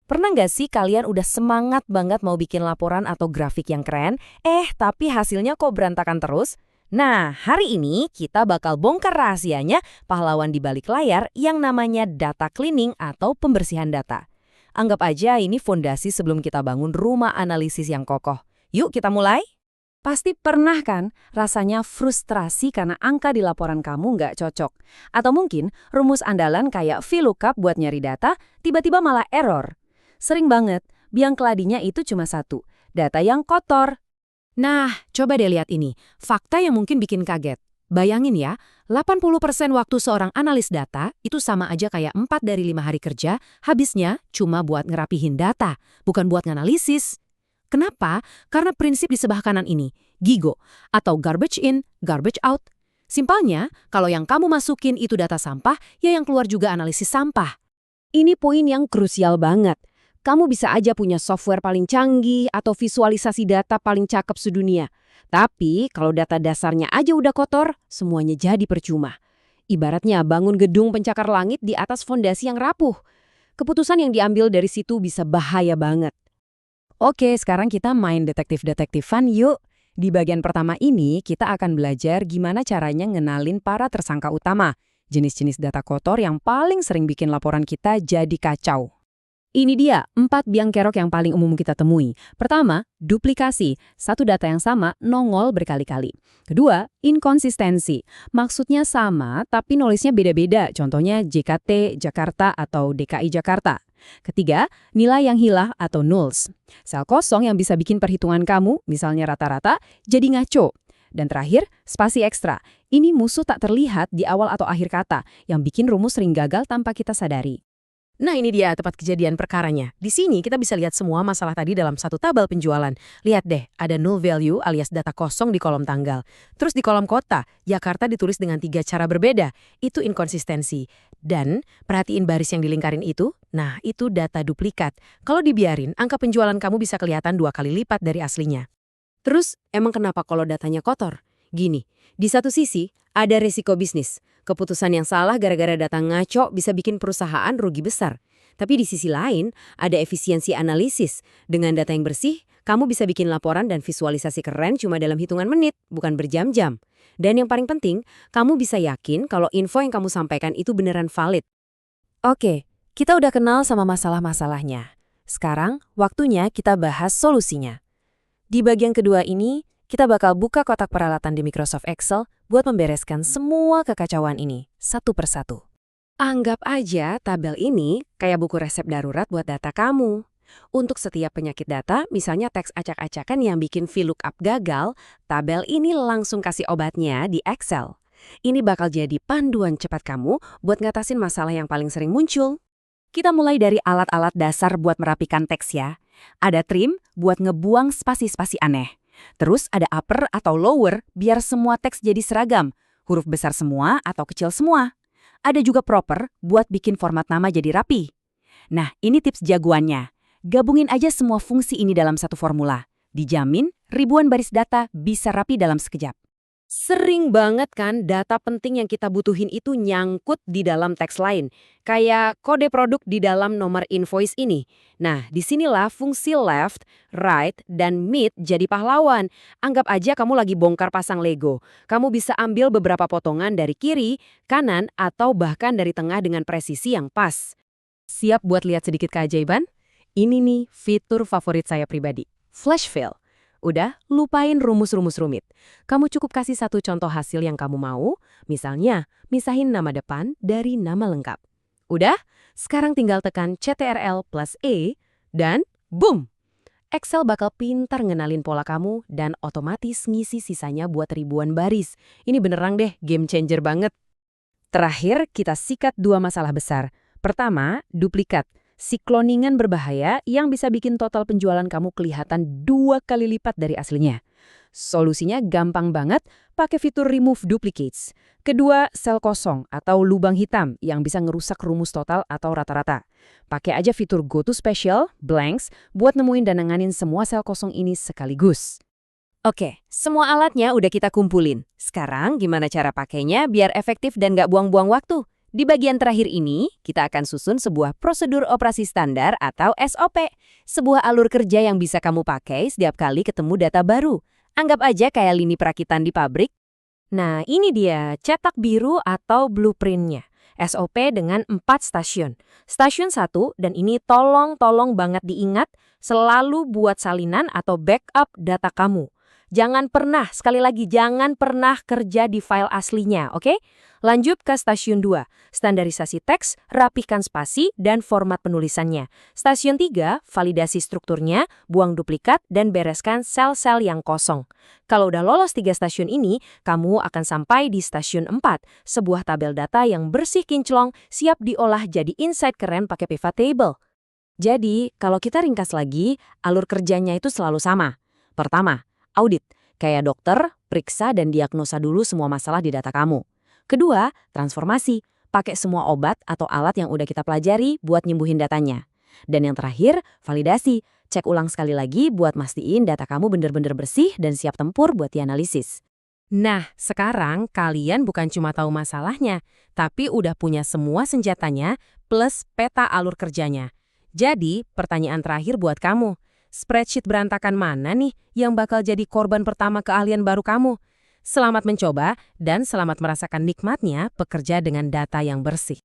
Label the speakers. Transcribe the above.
Speaker 1: Pernah nggak sih kalian udah semangat banget mau bikin laporan atau grafik yang keren, tapi hasilnya kok berantakan terus? Nah, hari ini kita bakal bongkar rahasianya pahlawan di balik layar yang namanya data cleaning atau pembersihan data. Anggap aja ini fondasi sebelum kita bangun rumah analisis yang kokoh. Yuk kita mulai?
Speaker 2: Pasti pernah kan rasanya frustrasi karena angka di laporan kamu nggak cocok. Atau mungkin rumus andalan kayak VLOOKUP buat nyari data, tiba-tiba malah error. Sering banget, biang keladinya itu cuma satu, data yang kotor.
Speaker 1: Nah, coba deh lihat ini. Fakta yang mungkin bikin kaget. Bayangin ya, 80% waktu seorang analis data itu sama aja kayak 4 dari 5 hari kerja, habisnya cuma buat ngerapihin data, bukan buat nganalisis. Kenapa? Karena prinsip di sebelah kanan ini, GIGO, atau garbage in, garbage out. Simpelnya, kalau yang kamu masukin itu data sampah, ya yang keluar juga analisis sampah.
Speaker 2: Ini poin yang krusial banget. Kamu bisa aja punya software paling canggih atau visualisasi data paling cakep sedunia. Tapi kalau data dasarnya aja udah kotor, semuanya jadi percuma. Ibaratnya bangun gedung pencakar langit di atas fondasi yang rapuh. Keputusan yang diambil dari situ bisa bahaya banget. Oke, sekarang kita main detektif-detektifan yuk. Di bagian pertama ini, kita akan belajar gimana caranya ngenalin para tersangka utama. Jenis-jenis data kotor yang paling sering bikin laporan kita jadi kacau. Ini dia 4 biang kerok yang paling umum kita temui. Pertama, duplikasi. Satu data yang sama nongol berkali-kali. Kedua, inkonsistensi. Maksudnya sama, tapi nulisnya beda-beda. Contohnya JKT Jakarta atau DKI Jakarta. Ketiga, nilai yang hilang atau nulls. Sel kosong yang bisa bikin perhitungan kamu, misalnya rata-rata, jadi ngaco. Dan terakhir, spasi ekstra. Ini musuh tak terlihat di awal atau akhir kata, yang bikin rumus sering gagal tanpa kita sadari.
Speaker 1: Nah, ini dia tempat kejadian perkaranya. Di sini kita bisa lihat semua masalah tadi dalam satu tabel penjualan. Lihat deh, ada null value alias data kosong di kolom tanggal. Terus di kolom kota, Jakarta ditulis dengan 3 cara berbeda. Itu inkonsistensi. Dan perhatiin baris yang dilingkarin itu. Nah, itu data duplikat. Kalau dibiarin, angka penjualan kamu bisa kelihatan 2 kali lipat dari aslinya. Terus, emang kenapa kalau datanya kotor? Gini, di satu sisi ada resiko bisnis. Keputusan yang salah gara-gara data ngaco bisa bikin perusahaan rugi besar. Tapi di sisi lain, ada efisiensi analisis. Dengan data yang bersih, kamu bisa bikin laporan dan visualisasi keren cuma dalam hitungan menit, bukan berjam-jam. Dan yang paling penting, kamu bisa yakin kalau info yang kamu sampaikan itu beneran valid. Oke, kita udah kenal sama masalah-masalahnya. Sekarang, waktunya kita bahas solusinya. Di bagian kedua ini, kita bakal buka kotak peralatan di Microsoft Excel buat membereskan semua kekacauan ini, satu persatu. Anggap aja tabel ini kayak buku resep darurat buat data kamu. Untuk setiap penyakit data, misalnya teks acak-acakan yang bikin VLOOKUP gagal, tabel ini langsung kasih obatnya di Excel. Ini bakal jadi panduan cepat kamu buat ngatasin masalah yang paling sering muncul. Kita mulai dari alat-alat dasar buat merapikan teks ya. Ada trim buat ngebuang spasi-spasi aneh. Terus ada upper atau lower biar semua teks jadi seragam, huruf besar semua atau kecil semua. Ada juga proper buat bikin format nama jadi rapi. Nah, ini tips jagoannya. Gabungin aja semua fungsi ini dalam satu formula. Dijamin ribuan baris data bisa rapi dalam sekejap. Sering banget kan data penting yang kita butuhin itu nyangkut di dalam teks lain. Kayak kode produk di dalam nomor invoice ini. Nah, disinilah fungsi left, right, dan mid jadi pahlawan. Anggap aja kamu lagi bongkar pasang Lego. Kamu bisa ambil beberapa potongan dari kiri, kanan, atau bahkan dari tengah dengan presisi yang pas. Siap buat lihat sedikit keajaiban? Ini nih fitur favorit saya pribadi, Flash Fill. Udah, lupain rumus-rumus rumit. Kamu cukup kasih satu contoh hasil yang kamu mau, misalnya, misahin nama depan dari nama lengkap. Udah, sekarang tinggal tekan Ctrl+E, dan boom! Excel bakal pintar ngenalin pola kamu dan otomatis ngisi sisanya buat ribuan baris. Ini beneran deh, game changer banget. Terakhir, kita sikat 2 masalah besar. Pertama, duplikat. Si cloningan berbahaya yang bisa bikin total penjualan kamu kelihatan 2 kali lipat dari aslinya. Solusinya gampang banget, pakai fitur Remove Duplicates. Kedua, sel kosong atau lubang hitam yang bisa ngerusak rumus total atau rata-rata. Pakai aja fitur Go to Special, Blanks, buat nemuin dan nanganin semua sel kosong ini sekaligus. Oke, semua alatnya udah kita kumpulin. Sekarang gimana cara pakainya biar efektif dan nggak buang-buang waktu?
Speaker 2: Di bagian terakhir ini, kita akan susun sebuah prosedur operasi standar atau SOP. Sebuah alur kerja yang bisa kamu pakai setiap kali ketemu data baru. Anggap aja kayak lini perakitan di pabrik.
Speaker 1: Nah, ini dia cetak biru atau blueprint-nya. SOP dengan 4 stasiun. Stasiun 1, dan ini tolong banget diingat, selalu buat salinan atau backup data kamu. Jangan pernah, sekali lagi, jangan pernah kerja di file aslinya, oke? Lanjut ke stasiun 2, standarisasi teks, rapihkan spasi, dan format penulisannya. Stasiun 3, validasi strukturnya, buang duplikat, dan bereskan sel-sel yang kosong. Kalau udah lolos 3 stasiun ini, kamu akan sampai di stasiun 4, sebuah tabel data yang bersih kinclong, siap diolah jadi insight keren pakai pivot table. Jadi, kalau kita ringkas lagi, alur kerjanya itu selalu sama. Pertama, audit, kayak dokter, periksa dan diagnosa dulu semua masalah di data kamu. Kedua, transformasi, pakai semua obat atau alat yang udah kita pelajari buat nyembuhin datanya. Dan yang terakhir, validasi, cek ulang sekali lagi buat mastiin data kamu bener-bener bersih dan siap tempur buat dianalisis. Nah, sekarang kalian bukan cuma tahu masalahnya, tapi udah punya semua senjatanya plus peta alur kerjanya. Jadi, pertanyaan terakhir buat kamu. Spreadsheet berantakan mana nih yang bakal jadi korban pertama keahlian baru kamu? Selamat mencoba dan selamat merasakan nikmatnya bekerja dengan data yang bersih.